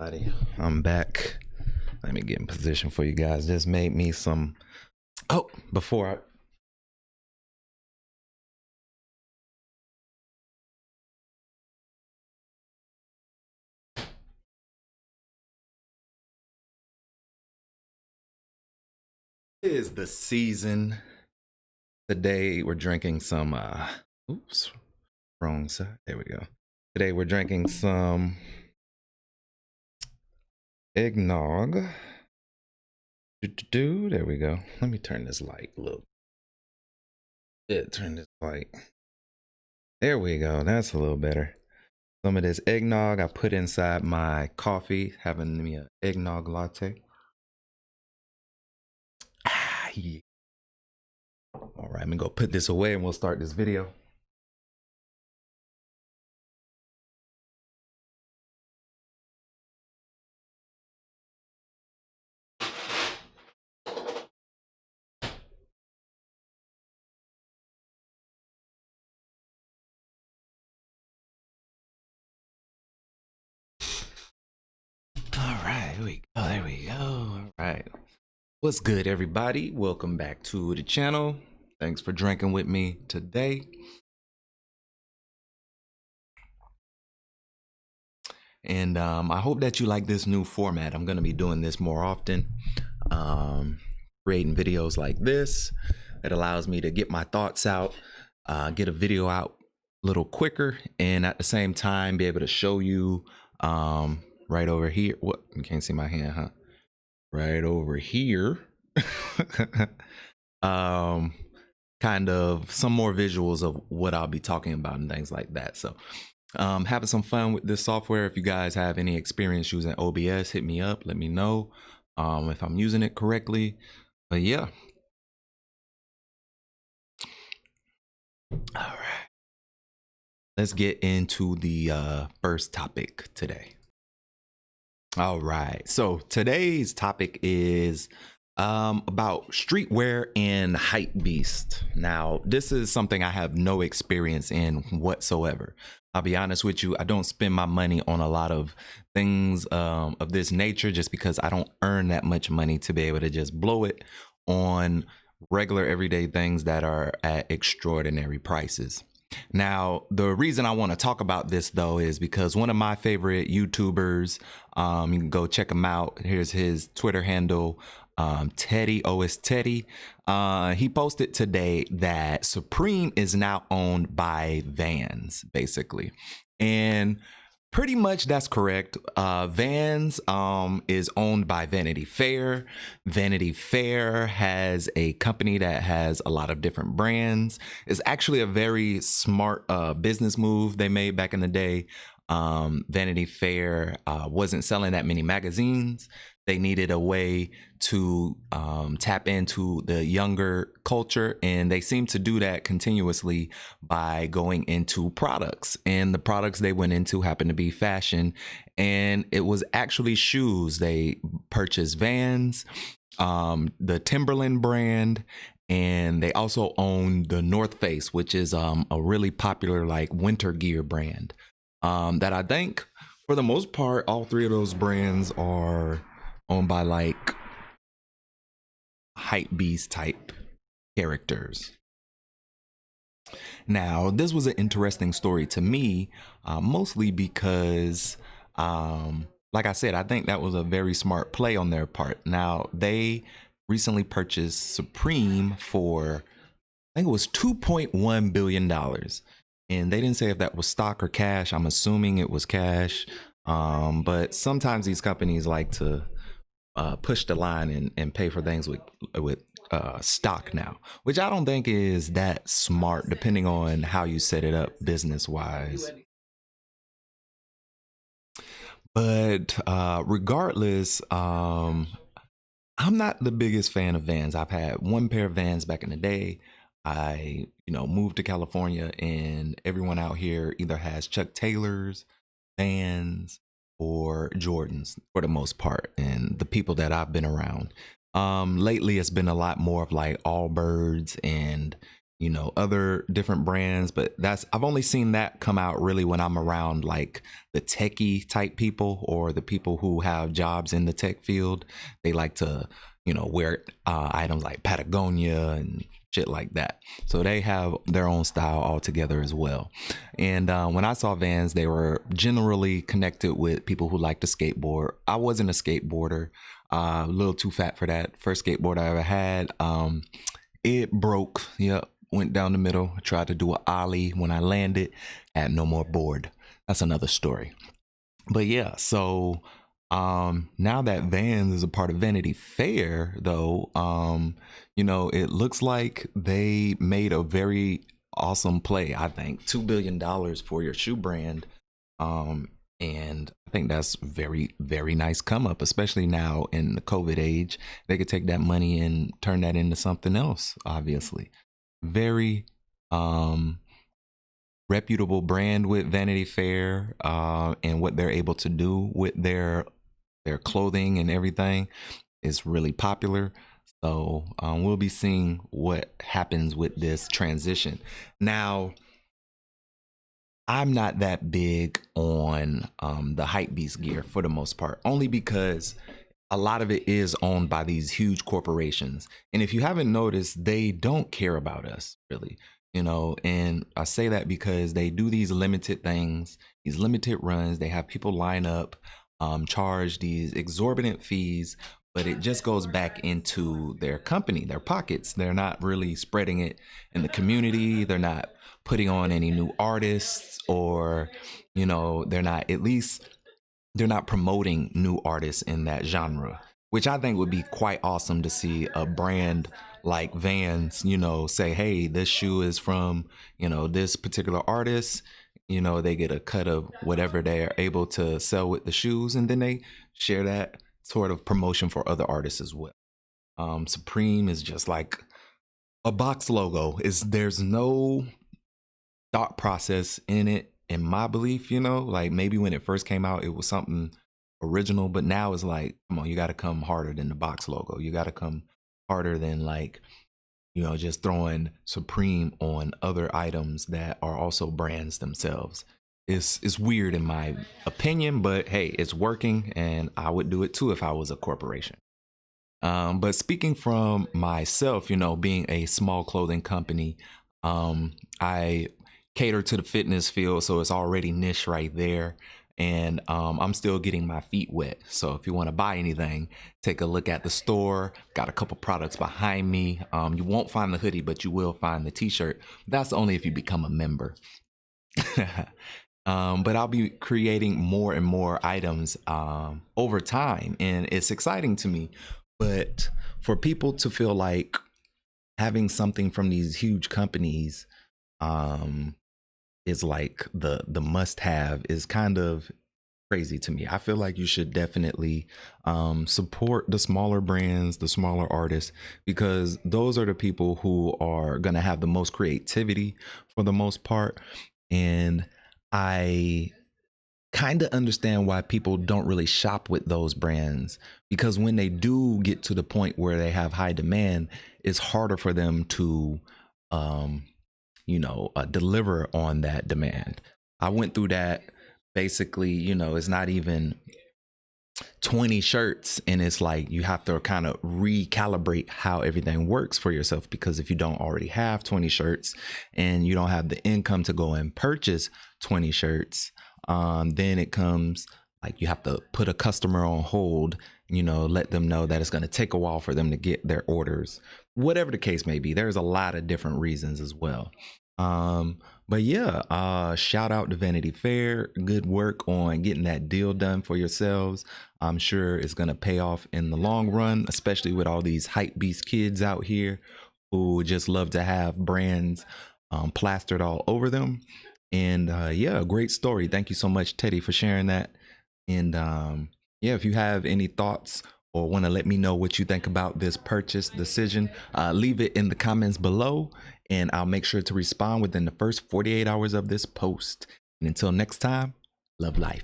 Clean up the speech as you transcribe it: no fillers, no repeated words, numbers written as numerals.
I'm back. Let me get in position for you guys. Just made me some. Oh, before I. It is the season. Today we're drinking some. Oops, wrong side. There we go. Today we're drinking some eggnog. There we go. Let me turn this light a little. Turn this light. There we go. That's a little better. Some of this eggnog I put inside my coffee, having me an eggnog latte. Yeah. All right, I'm gonna go put this away and we'll start this video. All right, here we go. There we go. All right. What's good, everybody? Welcome back to the channel. Thanks for drinking with me today. And I hope that you like this new format. I'm going to be doing this more often, creating videos like this. It allows me to get my thoughts out, get a video out a little quicker, and at the same time be able to show you right over here. What? You can't see my hand, huh? Right over here. Kind of some more visuals of what I'll be talking about and things like that. So having some fun with this software. If you guys have any experience using OBS, hit me up, let me know if I'm using it correctly. But yeah. All right, let's get into the first topic today. All right, so today's topic is about streetwear and hype beast. Now, this is something I have no experience in whatsoever. I'll be honest with you, I don't spend my money on a lot of things of this nature just because I don't earn that much money to be able to just blow it on regular everyday things that are at extraordinary prices. Now, the reason I want to talk about this, though, is because one of my favorite YouTubers, you can go check him out. Here's his Twitter handle, Teddy, OS Teddy. He posted today that Supreme is now owned by Vans, basically. And pretty much that's correct. Vans is owned by Vanity Fair. Vanity Fair has a company that has a lot of different brands. It's actually a very smart business move they made back in the day. Vanity Fair wasn't selling that many magazines. They needed a way to tap into the younger culture, and they seem to do that continuously by going into products. And the products they went into happened to be fashion, and it was actually shoes. They purchased Vans, the Timberland brand, and they also own the North Face, which is a really popular like winter gear brand that I think for the most part, all three of those brands are owned by like hype beast type characters. Now, this was an interesting story to me, mostly because, like I said, I think that was a very smart play on their part. Now, they recently purchased Supreme for, I think it was $2.1 billion. And they didn't say if that was stock or cash. I'm assuming it was cash. But sometimes these companies like to push the line and pay for things with stock now, which I don't think is that smart depending on how you set it up business wise. But regardless, I'm not the biggest fan of Vans. I've had one pair of Vans back in the day. I moved to California, and everyone out here either has Chuck Taylors, Vans, or Jordans for the most part, and the people that I've been around lately, it's been a lot more of like Allbirds and you know, other different brands, but I've only seen that come out really when I'm around like the techie type people or the people who have jobs in the tech field. They like to, you know, wear items like Patagonia and shit like that. So they have their own style altogether as well. And when I saw Vans, they were generally connected with people who like to skateboard. I wasn't a skateboarder, a little too fat for that. First skateboard I ever had, it broke. Yep. Went down the middle. I tried to do an ollie. When I landed, had no more board. That's another story. But yeah, so now that Vans is a part of Vanity Fair, though, you know, it looks like they made a very awesome play. I think $2 billion for your shoe brand. And I think that's very, very nice come up, especially now in the COVID age. They could take that money and turn that into something else, obviously. Very reputable brand with Vanity Fair, and what they're able to do with their clothing and everything is really popular. So we'll be seeing what happens with this transition. Now, I'm not that big on the hypebeast gear for the most part, only because a lot of it is owned by these huge corporations. And if you haven't noticed, they don't care about us really, you know, and I say that because they do these limited things, these limited runs. They have people line up, charge these exorbitant fees, but it just goes back into their company, their pockets. They're not really spreading it in the community. They're not putting on any new artists, or, you know, they're not promoting new artists in that genre, which I think would be quite awesome to see a brand like Vans, you know, say, hey, this shoe is from, you know, this particular artist. You know, they get a cut of whatever they're able to sell with the shoes, and then they share that sort of promotion for other artists as well. Supreme is just like a box logo. There's no thought process in it, in my belief, you know, like maybe when it first came out, it was something original, but now it's like, come on, you got to come harder than the box logo. You got to come harder than, like, you know, just throwing Supreme on other items that are also brands themselves. It's weird in my opinion, but hey, it's working, and I would do it too if I was a corporation. But speaking from myself, you know, being a small clothing company, I cater to the fitness field, so it's already niche right there. And I'm still getting my feet wet. So if you want to buy anything, take a look at the store. Got a couple products behind me. You won't find the hoodie, but you will find the t-shirt. That's only if you become a member. But I'll be creating more and more items over time, and it's exciting to me. But for people to feel like having something from these huge companies is like the must have is kind of crazy to me. I feel like you should definitely support the smaller brands, the smaller artists, because those are the people who are going to have the most creativity for the most part. And I kind of understand why people don't really shop with those brands, because when they do get to the point where they have high demand, it's harder for them to deliver on that demand. I went through that. Basically, you know, it's not even 20 shirts, and it's like you have to kind of recalibrate how everything works for yourself, because if you don't already have 20 shirts and you don't have the income to go and purchase 20 shirts, then it comes like you have to put a customer on hold, you know, let them know that it's going to take a while for them to get their orders, whatever the case may be. There's a lot of different reasons as well. But yeah, shout out to Vanity Fair. Good work on getting that deal done for yourselves. I'm sure it's going to pay off in the long run, especially with all these hype beast kids out here who just love to have brands plastered all over them. And yeah, great story. Thank you so much, Teddy, for sharing that. And yeah, if you have any thoughts or want to let me know what you think about this purchase decision, leave it in the comments below, and I'll make sure to respond within the first 48 hours of this post. And until next time, love life.